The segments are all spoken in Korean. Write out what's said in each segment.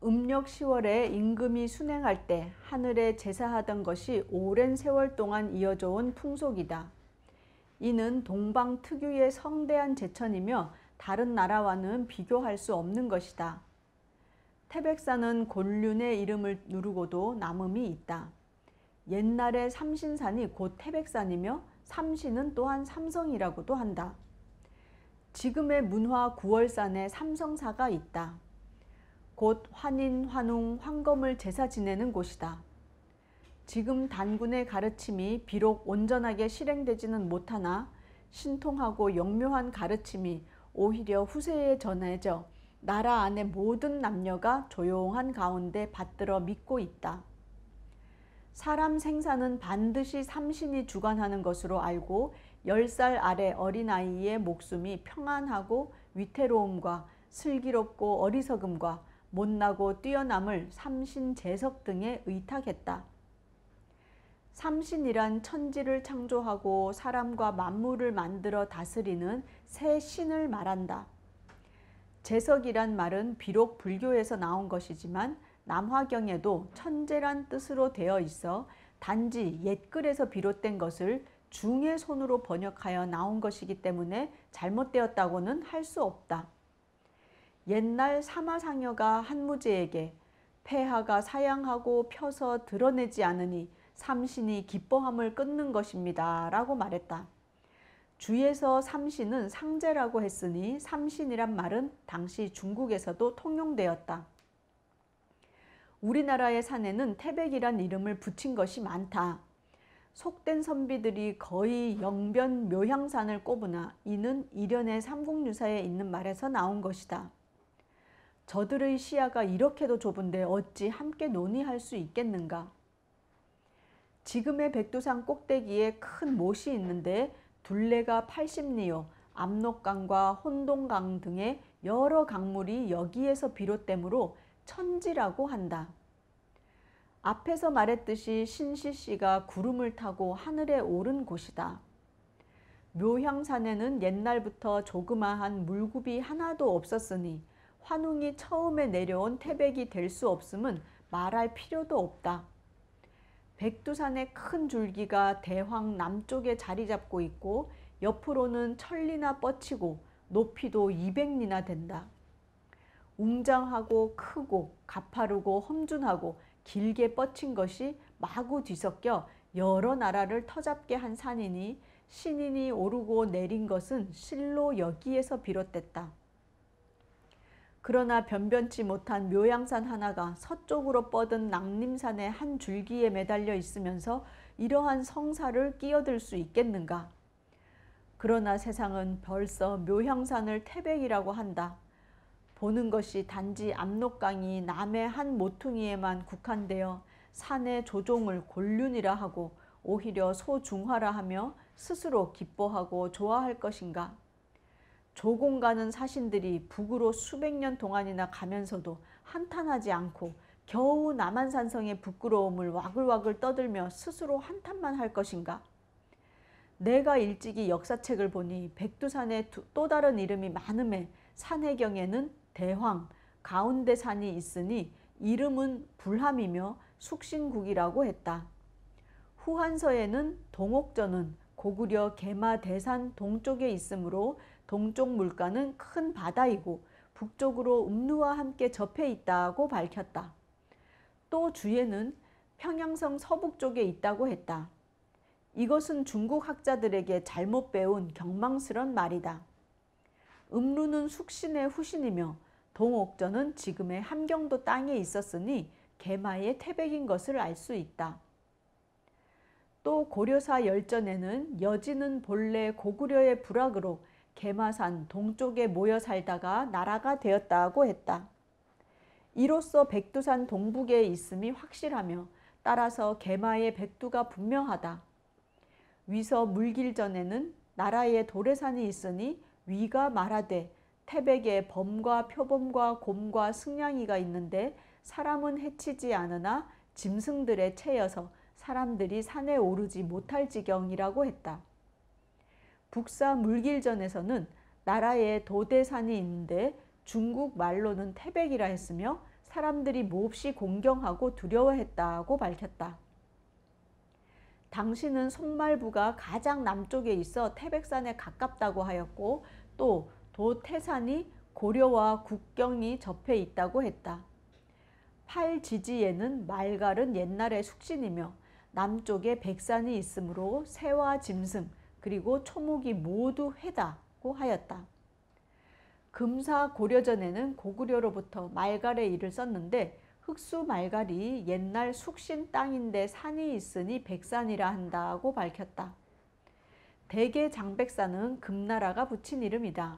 음력 10월에 임금이 순행할 때 하늘에 제사하던 것이 오랜 세월 동안 이어져 온 풍속이다. 이는 동방 특유의 성대한 제천이며 다른 나라와는 비교할 수 없는 것이다. 태백산은 곤륜의 이름을 누르고도 남음이 있다. 옛날에 삼신산이 곧 태백산이며 삼신은 또한 삼성이라고도 한다. 지금의 문화 구월산에 삼성사가 있다. 곧 환인, 환웅, 환검을 제사 지내는 곳이다. 지금 단군의 가르침이 비록 온전하게 실행되지는 못하나 신통하고 영묘한 가르침이 오히려 후세에 전해져 나라 안의 모든 남녀가 조용한 가운데 받들어 믿고 있다. 사람 생사는 반드시 삼신이 주관하는 것으로 알고 10살 아래 어린아이의 목숨이 평안하고 위태로움과 슬기롭고 어리석음과 못나고 뛰어남을 삼신 제석 등에 의탁했다. 삼신이란 천지를 창조하고 사람과 만물을 만들어 다스리는 새 신을 말한다. 제석이란 말은 비록 불교에서 나온 것이지만 남화경에도 천재란 뜻으로 되어 있어 단지 옛글에서 비롯된 것을 중의 손으로 번역하여 나온 것이기 때문에 잘못되었다고는 할 수 없다. 옛날 사마상여가 한무제에게 폐하가 사양하고 펴서 드러내지 않으니 삼신이 기뻐함을 끊는 것입니다 라고 말했다. 주에서 삼신은 상제라고 했으니 삼신이란 말은 당시 중국에서도 통용되었다. 우리나라의 산에는 태백이란 이름을 붙인 것이 많다. 속된 선비들이 거의 영변 묘향산을 꼽으나 이는 일련의 삼국유사에 있는 말에서 나온 것이다. 저들의 시야가 이렇게도 좁은데 어찌 함께 논의할 수 있겠는가? 지금의 백두산 꼭대기에 큰 못이 있는데 둘레가 80리요, 압록강과 혼동강 등의 여러 강물이 여기에서 비롯되므로 천지라고 한다. 앞에서 말했듯이 신시씨가 구름을 타고 하늘에 오른 곳이다. 묘향산에는 옛날부터 조그마한 물굽이 하나도 없었으니 환웅이 처음에 내려온 태백이 될 수 없음은 말할 필요도 없다. 백두산의 큰 줄기가 대황 남쪽에 자리 잡고 있고 옆으로는 천리나 뻗치고 높이도 200리나 된다. 웅장하고 크고 가파르고 험준하고 길게 뻗친 것이 마구 뒤섞여 여러 나라를 터잡게 한 산이니 신인이 오르고 내린 것은 실로 여기에서 비롯됐다. 그러나 변변치 못한 묘향산 하나가 서쪽으로 뻗은 낭림산의 한 줄기에 매달려 있으면서 이러한 성사를 끼어들 수 있겠는가? 그러나 세상은 벌써 묘향산을 태백이라고 한다. 보는 것이 단지 압록강이 남의 한 모퉁이에만 국한되어 산의 조종을 곤륜이라 하고 오히려 소중하라 하며 스스로 기뻐하고 좋아할 것인가? 조공 가는 사신들이 북으로 수백 년 동안이나 가면서도 한탄하지 않고 겨우 남한산성의 부끄러움을 와글와글 떠들며 스스로 한탄만 할 것인가? 내가 일찍이 역사책을 보니 백두산에 또 다른 이름이 많음에 산해경에는 대황, 가운데 산이 있으니 이름은 불함이며 숙신국이라고 했다. 후한서에는 동옥전은 고구려 계마대산 동쪽에 있으므로 동쪽 물가는 큰 바다이고 북쪽으로 음루와 함께 접해 있다고 밝혔다. 또 주에는 평양성 서북쪽에 있다고 했다. 이것은 중국 학자들에게 잘못 배운 경망스런 말이다. 음루는 숙신의 후신이며 동옥전은 지금의 함경도 땅에 있었으니 계마의 태백인 것을 알 수 있다. 또 고려사 열전에는 여진은 본래 고구려의 부락으로 계마산 동쪽에 모여 살다가 나라가 되었다고 했다. 이로써 백두산 동북에 있음이 확실하며 따라서 계마의 백두가 분명하다. 위서 물길전에는 나라에 도래산이 있으니 위가 말하되 태백에 범과 표범과 곰과 승냥이가 있는데 사람은 해치지 않으나 짐승들에 채여서 사람들이 산에 오르지 못할 지경이라고 했다. 북사 물길전에서는 나라에 도대산이 있는데 중국 말로는 태백이라 했으며 사람들이 몹시 공경하고 두려워했다고 밝혔다. 당신은 송말부가 가장 남쪽에 있어 태백산에 가깝다고 하였고 또 도태산이 고려와 국경이 접해 있다고 했다. 팔지지에는 말갈은 옛날의 숙신이며 남쪽에 백산이 있으므로 새와 짐승 그리고 초목이 모두 회다고 하였다. 금사 고려전에는 고구려로부터 말갈의 일을 썼는데 흑수 말갈이 옛날 숙신 땅인데 산이 있으니 백산이라 한다고 밝혔다. 대개 장백산은 금나라가 붙인 이름이다.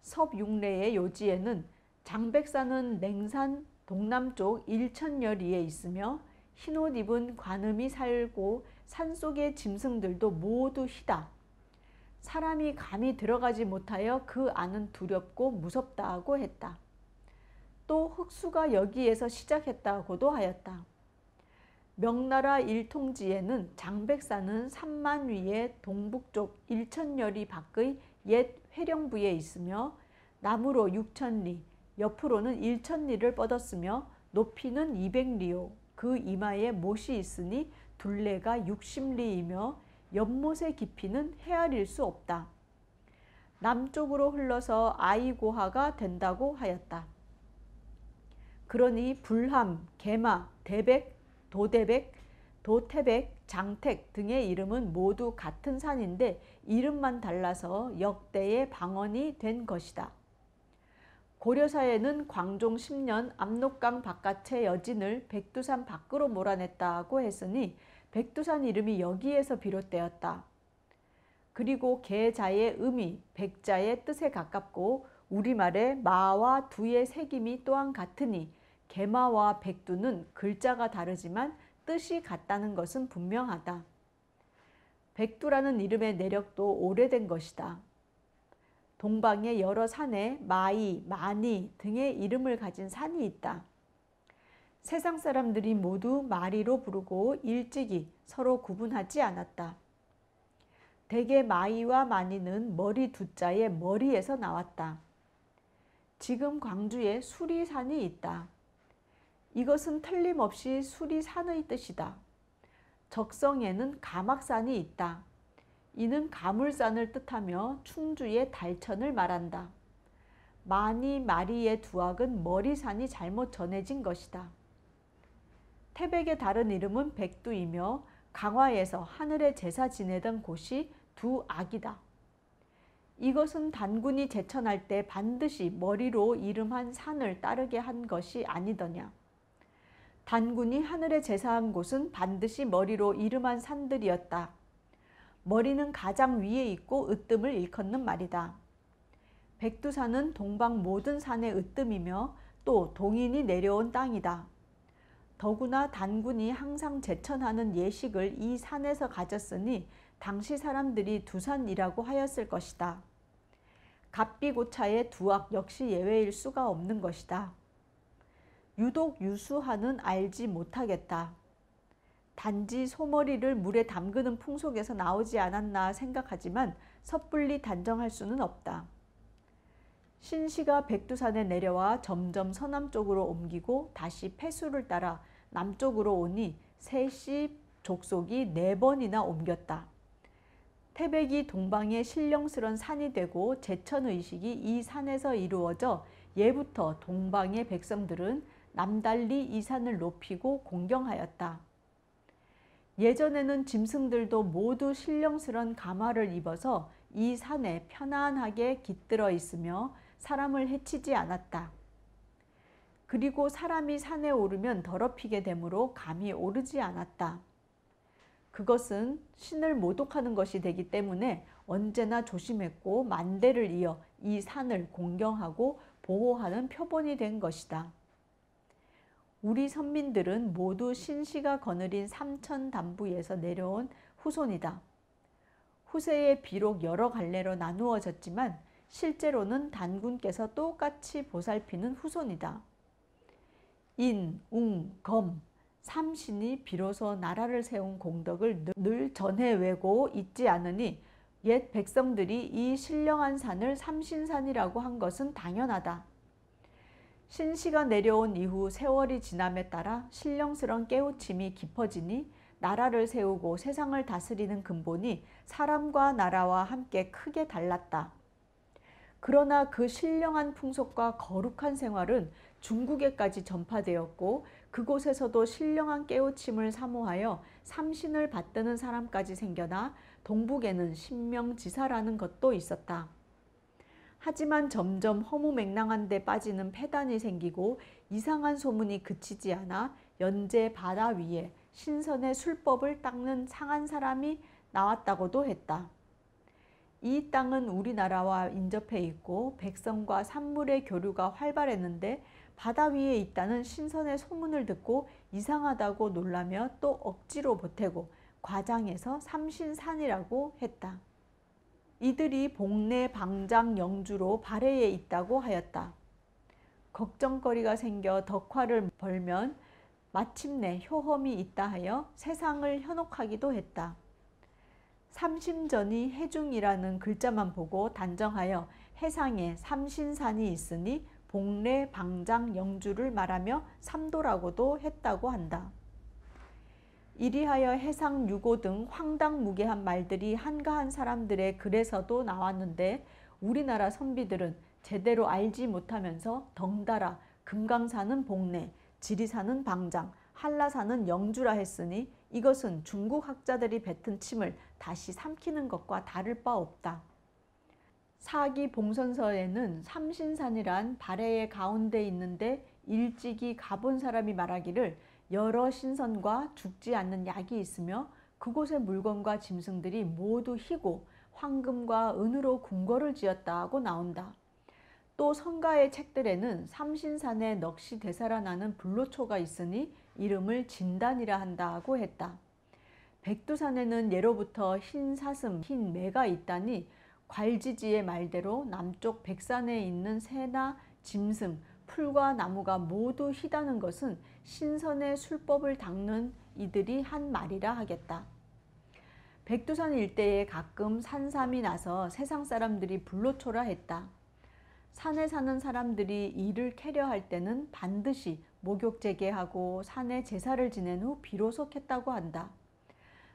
섭육례의 요지에는 장백산은 냉산 동남쪽 일천여리에 있으며 흰옷 입은 관음이 살고 산속의 짐승들도 모두 희다. 사람이 감히 들어가지 못하여 그 안은 두렵고 무섭다고 했다. 또 흑수가 여기에서 시작했다고도 하였다. 명나라 일통지에는 장백산은 삼만 위의 동북쪽 일천여리 밖의 옛 회령부에 있으며 남으로 6천리, 옆으로는 1천리를 뻗었으며 높이는 200리요. 그 이마에 못이 있으니 둘레가 60리이며 연못의 깊이는 헤아릴 수 없다. 남쪽으로 흘러서 아이고하가 된다고 하였다. 그러니 불함, 개마, 대백, 도대백, 도태백, 장택 등의 이름은 모두 같은 산인데 이름만 달라서 역대의 방언이 된 것이다. 고려사에는 광종 10년 압록강 바깥의 여진을 백두산 밖으로 몰아냈다고 했으니 백두산 이름이 여기에서 비롯되었다. 그리고 개자의 음이 백자의 뜻에 가깝고 우리말의 마와 두의 새김이 또한 같으니 개마와 백두는 글자가 다르지만 뜻이 같다는 것은 분명하다. 백두라는 이름의 내력도 오래된 것이다. 동방의 여러 산에 마이, 마니 등의 이름을 가진 산이 있다. 세상 사람들이 모두 마리로 부르고 일찍이 서로 구분하지 않았다. 대개 마이와 마니는 머리 두자의 머리에서 나왔다. 지금 광주에 수리산이 있다. 이것은 틀림없이 수리산의 뜻이다. 적성에는 가막산이 있다. 이는 가물산을 뜻하며 충주의 달천을 말한다. 마니, 마리의 두악은 머리산이 잘못 전해진 것이다. 태백의 다른 이름은 백두이며 강화에서 하늘의 제사 지내던 곳이 두악이다. 이것은 단군이 제천할 때 반드시 머리로 이름한 산을 따르게 한 것이 아니더냐. 단군이 하늘에 제사한 곳은 반드시 머리로 이름한 산들이었다. 머리는 가장 위에 있고 으뜸을 일컫는 말이다. 백두산은 동방 모든 산의 으뜸이며 또 동인이 내려온 땅이다. 더구나 단군이 항상 제천하는 예식을 이 산에서 가졌으니 당시 사람들이 두산이라고 하였을 것이다. 갑비고차의 두악 역시 예외일 수가 없는 것이다. 유독 유수하는 알지 못하겠다. 단지 소머리를 물에 담그는 풍속에서 나오지 않았나 생각하지만 섣불리 단정할 수는 없다. 신시가 백두산에 내려와 점점 서남쪽으로 옮기고 다시 폐수를 따라 남쪽으로 오니 셋이 족속이 4번이나 옮겼다. 태백이 동방의 신령스런 산이 되고 제천의식이 이 산에서 이루어져 예부터 동방의 백성들은 남달리 이 산을 높이고 공경하였다. 예전에는 짐승들도 모두 신령스런 가마를 입어서 이 산에 편안하게 깃들어 있으며 사람을 해치지 않았다. 그리고 사람이 산에 오르면 더럽히게 되므로 감히 오르지 않았다. 그것은 신을 모독하는 것이 되기 때문에 언제나 조심했고 만대를 이어 이 산을 공경하고 보호하는 표본이 된 것이다. 우리 선민들은 모두 신시가 거느린 삼천단부에서 내려온 후손이다. 후세에 비록 여러 갈래로 나누어졌지만 실제로는 단군께서 똑같이 보살피는 후손이다. 인, 웅, 검, 삼신이 비로소 나라를 세운 공덕을 늘 전해 외고 잊지 않으니 옛 백성들이 이 신령한 산을 삼신산이라고 한 것은 당연하다. 신시가 내려온 이후 세월이 지남에 따라 신령스런 깨우침이 깊어지니 나라를 세우고 세상을 다스리는 근본이 사람과 나라와 함께 크게 달랐다. 그러나 그 신령한 풍속과 거룩한 생활은 중국에까지 전파되었고 그곳에서도 신령한 깨우침을 사모하여 삼신을 받드는 사람까지 생겨나 동북에는 신명지사라는 것도 있었다. 하지만 점점 허무맹랑한 데 빠지는 폐단이 생기고 이상한 소문이 그치지 않아 연제 바다 위에 신선의 술법을 닦는 상한 사람이 나왔다고도 했다. 이 땅은 우리나라와 인접해 있고 백성과 산물의 교류가 활발했는데 바다 위에 있다는 신선의 소문을 듣고 이상하다고 놀라며 또 억지로 보태고 과장해서 삼신산이라고 했다. 이들이 복내 방장 영주로 발해에 있다고 하였다. 걱정거리가 생겨 덕화를 벌면 마침내 효험이 있다 하여 세상을 현혹하기도 했다. 삼심전이 해중이라는 글자만 보고 단정하여 해상에 삼신산이 있으니 복내 방장 영주를 말하며 삼도라고도 했다고 한다. 이리하여 해상 유고 등 황당무계한 말들이 한가한 사람들의 글에서도 나왔는데 우리나라 선비들은 제대로 알지 못하면서 덩달아 금강산은 복내, 지리산은 방장, 한라산은 영주라 했으니 이것은 중국 학자들이 뱉은 침을 다시 삼키는 것과 다를 바 없다. 사기 봉선서에는 삼신산이란 발해의 가운데 있는데 일찍이 가본 사람이 말하기를 여러 신선과 죽지 않는 약이 있으며 그곳의 물건과 짐승들이 모두 희고 황금과 은으로 궁궐을 지었다고 나온다. 또 성가의 책들에는 삼신산에 넋이 되살아나는 불로초가 있으니 이름을 진단이라 한다고 했다. 백두산에는 예로부터 흰 사슴, 흰 매가 있다니 괄지지의 말대로 남쪽 백산에 있는 새나 짐승, 풀과 나무가 모두 희다는 것은 신선의 술법을 닦는 이들이 한 말이라 하겠다. 백두산 일대에 가끔 산삼이 나서 세상 사람들이 불로초라 했다. 산에 사는 사람들이 이를 캐려 할 때는 반드시 목욕 재개하고 산에 제사를 지낸 후 비로소 캤다고 한다.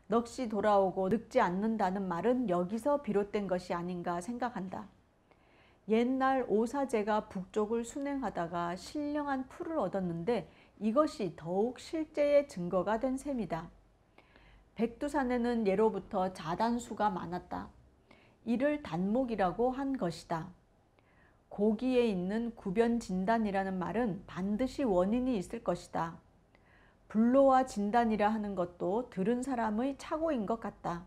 넋이 돌아오고 늙지 않는다는 말은 여기서 비롯된 것이 아닌가 생각한다. 옛날 오사제가 북쪽을 순행하다가 신령한 풀을 얻었는데 이것이 더욱 실제의 증거가 된 셈이다. 백두산에는 예로부터 자단수가 많았다. 이를 단목이라고 한 것이다. 고기에 있는 구변진단이라는 말은 반드시 원인이 있을 것이다. 불로와 진단이라 하는 것도 들은 사람의 착오인 것 같다.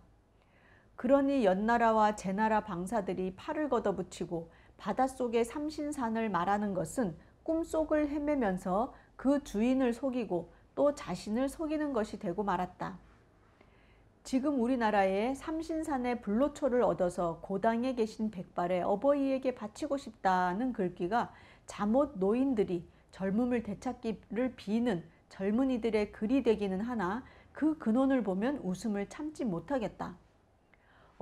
그러니 연나라와 제나라 방사들이 팔을 걷어붙이고 바닷속의 삼신산을 말하는 것은 꿈속을 헤매면서 그 주인을 속이고 또 자신을 속이는 것이 되고 말았다. 지금 우리나라에 삼신산의 불로초를 얻어서 고당에 계신 백발의 어버이에게 바치고 싶다는 글귀가 잠옷 노인들이 젊음을 되찾기를 비는 젊은이들의 글이 되기는 하나 그 근원을 보면 웃음을 참지 못하겠다.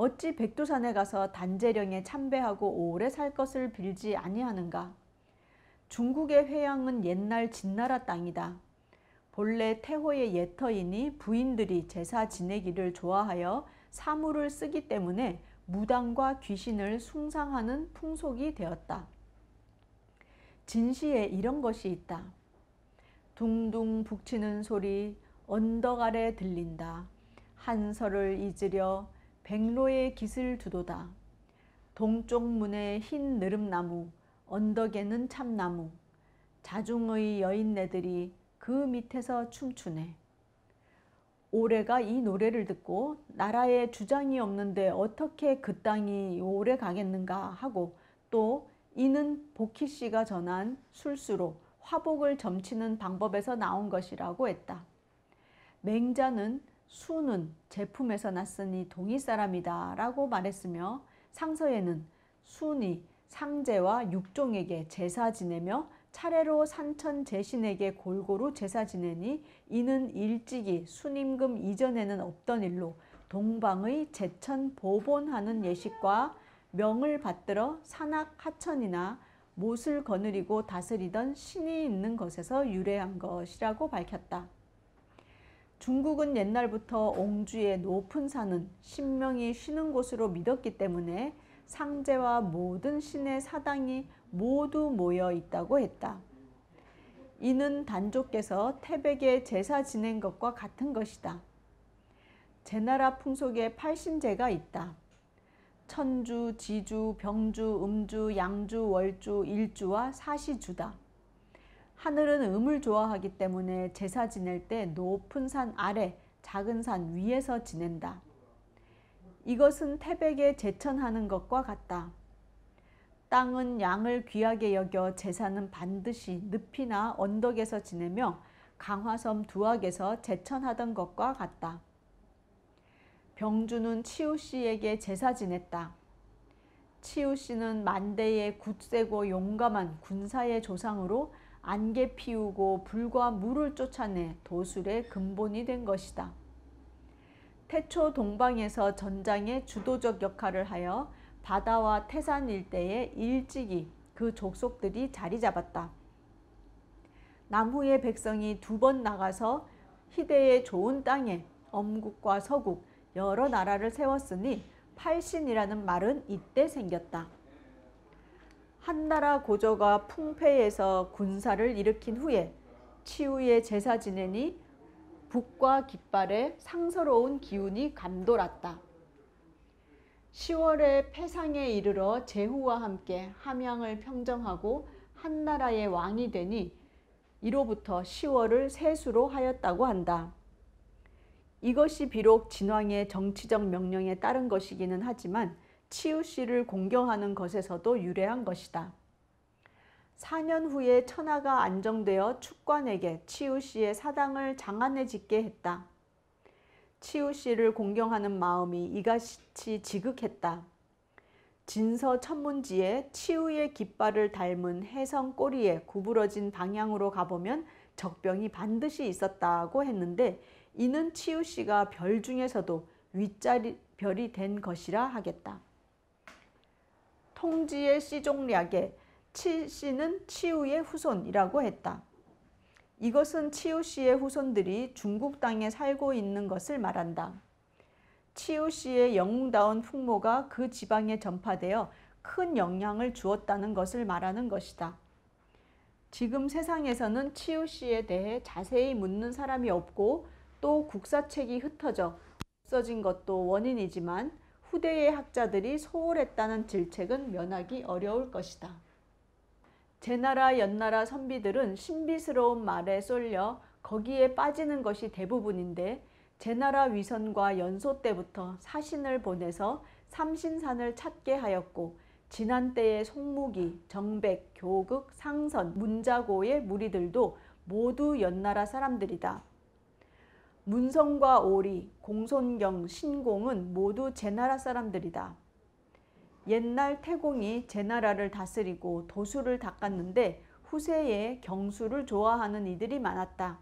어찌 백두산에 가서 단재령에 참배하고 오래 살 것을 빌지 아니하는가. 중국의 회양은 옛날 진나라 땅이다. 본래 태호의 예터이니 부인들이 제사 지내기를 좋아하여 사물을 쓰기 때문에 무당과 귀신을 숭상하는 풍속이 되었다. 진시에 이런 것이 있다. 둥둥 북치는 소리 언덕 아래 들린다. 한설을 잊으려 백로의 깃을 두도다. 동쪽 문에 흰 느릅나무, 언덕에는 참나무. 자중의 여인네들이 그 밑에서 춤추네. 오래가 이 노래를 듣고 나라에 주장이 없는데 어떻게 그 땅이 오래 가겠는가 하고 또 이는 복희 씨가 전한 술수로 화복을 점치는 방법에서 나온 것이라고 했다. 맹자는 수는 제품에서 났으니 동이 사람이다 라고 말했으며 상서에는 순이 상제와 육종에게 제사 지내며 차례로 산천 제신에게 골고루 제사 지내니 이는 일찍이 순임금 이전에는 없던 일로 동방의 제천 보본하는 예식과 명을 받들어 산악 하천이나 못을 거느리고 다스리던 신이 있는 것에서 유래한 것이라고 밝혔다. 중국은 옛날부터 옹주의 높은 산은 신명이 쉬는 곳으로 믿었기 때문에 상제와 모든 신의 사당이 모두 모여 있다고 했다. 이는 단조께서 태백에 제사 지낸 것과 같은 것이다. 제나라 풍속에 팔신제가 있다. 천주, 지주, 병주, 음주, 양주, 월주, 일주와 사시주다. 하늘은 음을 좋아하기 때문에 제사 지낼 때 높은 산 아래, 작은 산 위에서 지낸다. 이것은 태백에 제천하는 것과 같다. 땅은 양을 귀하게 여겨 제사는 반드시 늪이나 언덕에서 지내며 강화섬 두악에서 제천하던 것과 같다. 병주는 치우씨에게 제사 지냈다. 치우씨는 만대의 굳세고 용감한 군사의 조상으로 안개 피우고 불과 물을 쫓아내 도술의 근본이 된 것이다. 태초 동방에서 전장의 주도적 역할을 하여 바다와 태산 일대에 일찍이 그 족속들이 자리 잡았다. 남후의 백성이 2번 나가서 희대의 좋은 땅에 엄국과 서국 여러 나라를 세웠으니 팔신이라는 말은 이때 생겼다. 한나라 고조가 풍패에서 군사를 일으킨 후에 치우의 제사 지내니 북과 깃발에 상서로운 기운이 감돌았다. 10월에 패상에 이르러 제후와 함께 함양을 평정하고 한나라의 왕이 되니 이로부터 10월을 세수로 하였다고 한다. 이것이 비록 진왕의 정치적 명령에 따른 것이기는 하지만 치우씨를 공경하는 것에서도 유래한 것이다. 4년 후에 천하가 안정되어 축관에게 치우씨의 사당을 장안에 짓게 했다. 치우씨를 공경하는 마음이 이같이 지극했다. 진서 천문지에 치우의 깃발을 닮은 해성 꼬리에 구부러진 방향으로 가보면 적병이 반드시 있었다고 했는데 이는 치우씨가 별 중에서도 윗자리 별이 된 것이라 하겠다. 통지의 씨종략에 치씨는 치우의 후손이라고 했다. 이것은 치우씨의 후손들이 중국 땅에 살고 있는 것을 말한다. 치우씨의 영웅다운 풍모가 그 지방에 전파되어 큰 영향을 주었다는 것을 말하는 것이다. 지금 세상에서는 치우씨에 대해 자세히 묻는 사람이 없고 또 국사책이 흩어져 없어진 것도 원인이지만 후대의 학자들이 소홀했다는 질책은 면하기 어려울 것이다. 제나라 연나라 선비들은 신비스러운 말에 쏠려 거기에 빠지는 것이 대부분인데 제나라 위선과 연소 때부터 사신을 보내서 삼신산을 찾게 하였고 지난 때의 송무기, 정백, 교극, 상선, 문자고의 무리들도 모두 연나라 사람들이다. 문성과 오리, 공손경, 신공은 모두 제나라 사람들이다. 옛날 태공이 제나라를 다스리고 도수를 닦았는데 후세에 경수를 좋아하는 이들이 많았다.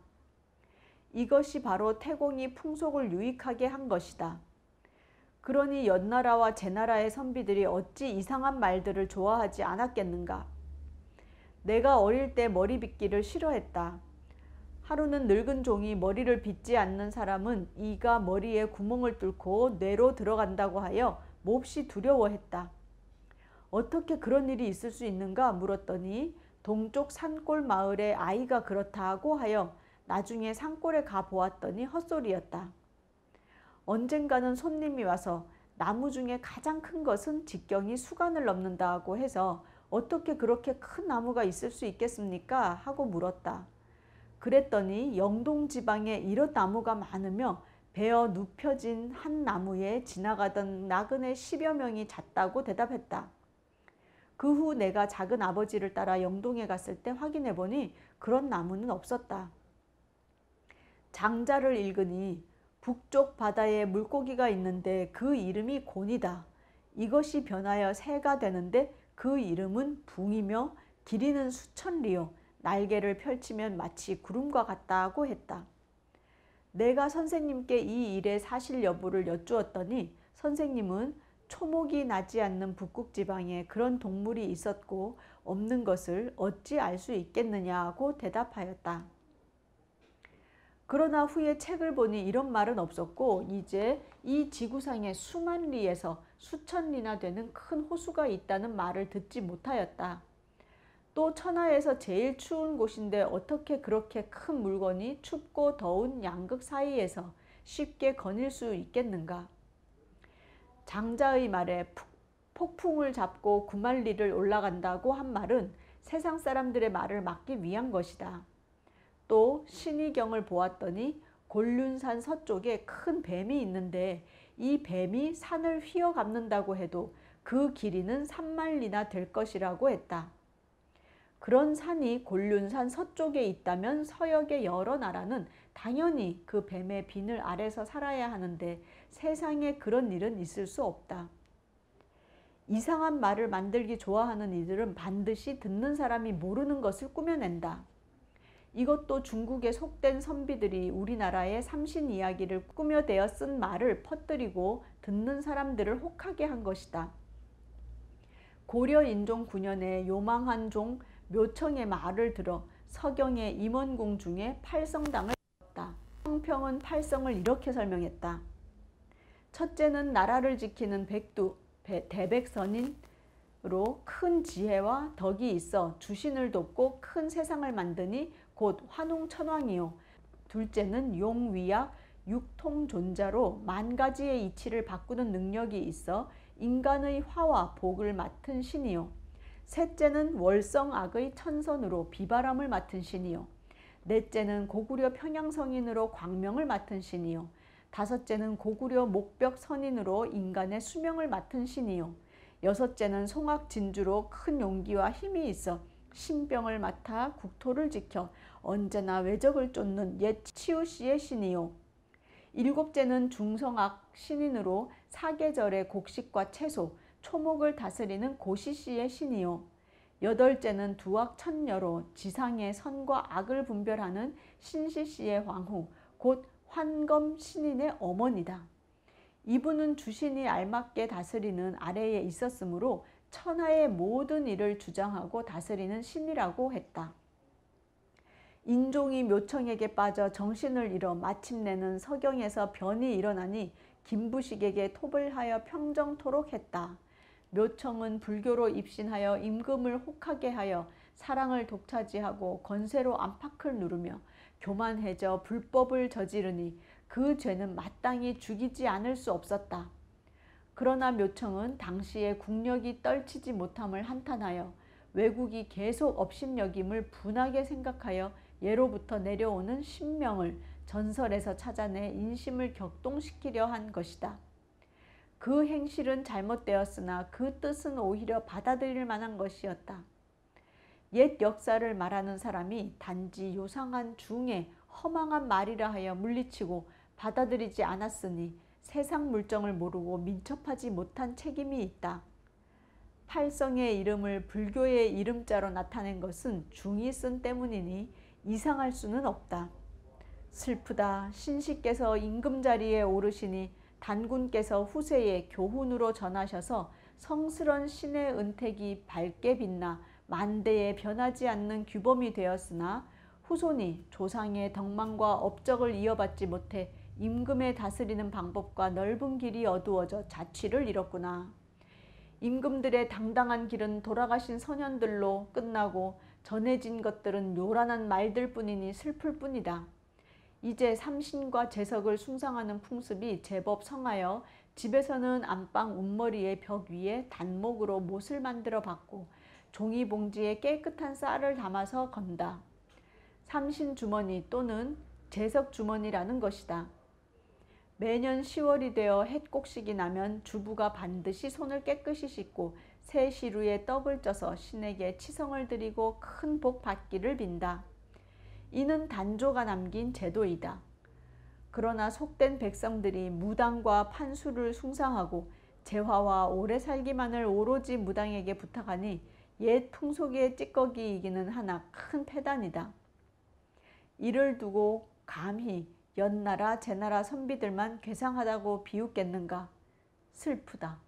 이것이 바로 태공이 풍속을 유익하게 한 것이다. 그러니 연나라와 제나라의 선비들이 어찌 이상한 말들을 좋아하지 않았겠는가. 내가 어릴 때 머리 빗기를 싫어했다. 하루는 늙은 종이 머리를 빗지 않는 사람은 이가 머리에 구멍을 뚫고 뇌로 들어간다고 하여 몹시 두려워했다. 어떻게 그런 일이 있을 수 있는가 물었더니 동쪽 산골 마을에 아이가 그렇다고 하여 나중에 산골에 가 보았더니 헛소리였다. 언젠가는 손님이 와서 나무 중에 가장 큰 것은 직경이 수간을 넘는다고 해서 어떻게 그렇게 큰 나무가 있을 수 있겠습니까? 하고 물었다. 그랬더니 영동 지방에 이런 나무가 많으며 베어 눕혀진 한 나무에 지나가던 나그네 10여 명이 잤다고 대답했다. 그 후 내가 작은 아버지를 따라 영동에 갔을 때 확인해 보니 그런 나무는 없었다. 장자를 읽으니 북쪽 바다에 물고기가 있는데 그 이름이 곤이다. 이것이 변하여 새가 되는데 그 이름은 붕이며 길이는 수천 리요. 날개를 펼치면 마치 구름과 같다고 했다. 내가 선생님께 이 일의 사실 여부를 여쭈었더니 선생님은 초목이 나지 않는 북극 지방에 그런 동물이 있었고 없는 것을 어찌 알 수 있겠느냐고 대답하였다. 그러나 후에 책을 보니 이런 말은 없었고 이제 이 지구상에 수만 리에서 수천 리나 되는 큰 호수가 있다는 말을 듣지 못하였다. 또 천하에서 제일 추운 곳인데 어떻게 그렇게 큰 물건이 춥고 더운 양극 사이에서 쉽게 거닐 수 있겠는가? 장자의 말에 폭풍을 잡고 9만 리를 올라간다고 한 말은 세상 사람들의 말을 막기 위한 것이다. 또 신의경을 보았더니 곤륜산 서쪽에 큰 뱀이 있는데 이 뱀이 산을 휘어감는다고 해도 그 길이는 3만 리나 될 것이라고 했다. 그런 산이 곤륜산 서쪽에 있다면 서역의 여러 나라는 당연히 그 뱀의 비늘 아래서 살아야 하는데 세상에 그런 일은 있을 수 없다. 이상한 말을 만들기 좋아하는 이들은 반드시 듣는 사람이 모르는 것을 꾸며낸다. 이것도 중국의 속된 선비들이 우리나라의 삼신 이야기를 꾸며대어 쓴 말을 퍼뜨리고 듣는 사람들을 혹하게 한 것이다. 고려 인종 9년에 요망한 종 묘청의 말을 들어 서경의 임원궁 중에 팔성당을 세웠다. 성평은 팔성을 이렇게 설명했다. 첫째는 나라를 지키는 백두, 대백선인으로 큰 지혜와 덕이 있어 주신을 돕고 큰 세상을 만드니 곧 환웅천왕이요. 둘째는 용위약 육통존자로 만 가지의 이치를 바꾸는 능력이 있어 인간의 화와 복을 맡은 신이요. 셋째는 월성악의 천선으로 비바람을 맡은 신이요. 넷째는 고구려 평양성인으로 광명을 맡은 신이요. 다섯째는 고구려 목벽선인으로 인간의 수명을 맡은 신이요. 여섯째는 송악진주로 큰 용기와 힘이 있어 신병을 맡아 국토를 지켜 언제나 외적을 쫓는 옛 치우씨의 신이요. 일곱째는 중성악 신인으로 사계절의 곡식과 채소, 초목을 다스리는 고시씨의 신이요. 여덟째는 두악천녀로 지상의 선과 악을 분별하는 신시씨의 황후, 곧 환검 신인의 어머니다. 이분은 주신이 알맞게 다스리는 아래에 있었으므로 천하의 모든 일을 주장하고 다스리는 신이라고 했다. 인종이 묘청에게 빠져 정신을 잃어 마침내는 서경에서 변이 일어나니 김부식에게 톱을 하여 평정토록 했다. 묘청은 불교로 입신하여 임금을 혹하게 하여 사랑을 독차지하고 권세로 안팎을 누르며 교만해져 불법을 저지르니 그 죄는 마땅히 죽이지 않을 수 없었다. 그러나 묘청은 당시에 국력이 떨치지 못함을 한탄하여 왜국이 계속 업신여김을 분하게 생각하여 예로부터 내려오는 신명을 전설에서 찾아내 인심을 격동시키려 한 것이다. 그 행실은 잘못되었으나 그 뜻은 오히려 받아들일 만한 것이었다. 옛 역사를 말하는 사람이 단지 요상한 중에 허망한 말이라 하여 물리치고 받아들이지 않았으니 세상 물정을 모르고 민첩하지 못한 책임이 있다. 팔성의 이름을 불교의 이름자로 나타낸 것은 중이 쓴 때문이니 이상할 수는 없다. 슬프다. 신씨께서 임금 자리에 오르시니 단군께서 후세에 교훈으로 전하셔서 성스런 신의 은택이 밝게 빛나 만대에 변하지 않는 규범이 되었으나 후손이 조상의 덕망과 업적을 이어받지 못해 임금의 다스리는 방법과 넓은 길이 어두워져 자취를 잃었구나. 임금들의 당당한 길은 돌아가신 선현들로 끝나고 전해진 것들은 요란한 말들 뿐이니 슬플 뿐이다. 이제 삼신과 제석을 숭상하는 풍습이 제법 성하여 집에서는 안방 웃머리의 벽 위에 단목으로 못을 만들어 받고 종이봉지에 깨끗한 쌀을 담아서 건다. 삼신 주머니 또는 제석 주머니라는 것이다. 매년 10월이 되어 햇곡식이 나면 주부가 반드시 손을 깨끗이 씻고 새 시루에 떡을 쪄서 신에게 치성을 드리고 큰 복 받기를 빈다. 이는 단조가 남긴 제도이다. 그러나 속된 백성들이 무당과 판수를 숭상하고 재화와 오래 살기만을 오로지 무당에게 부탁하니 옛 풍속의 찌꺼기이기는 하나 큰 패단이다. 이를 두고 감히 연나라 제나라 선비들만 괴상하다고 비웃겠는가? 슬프다.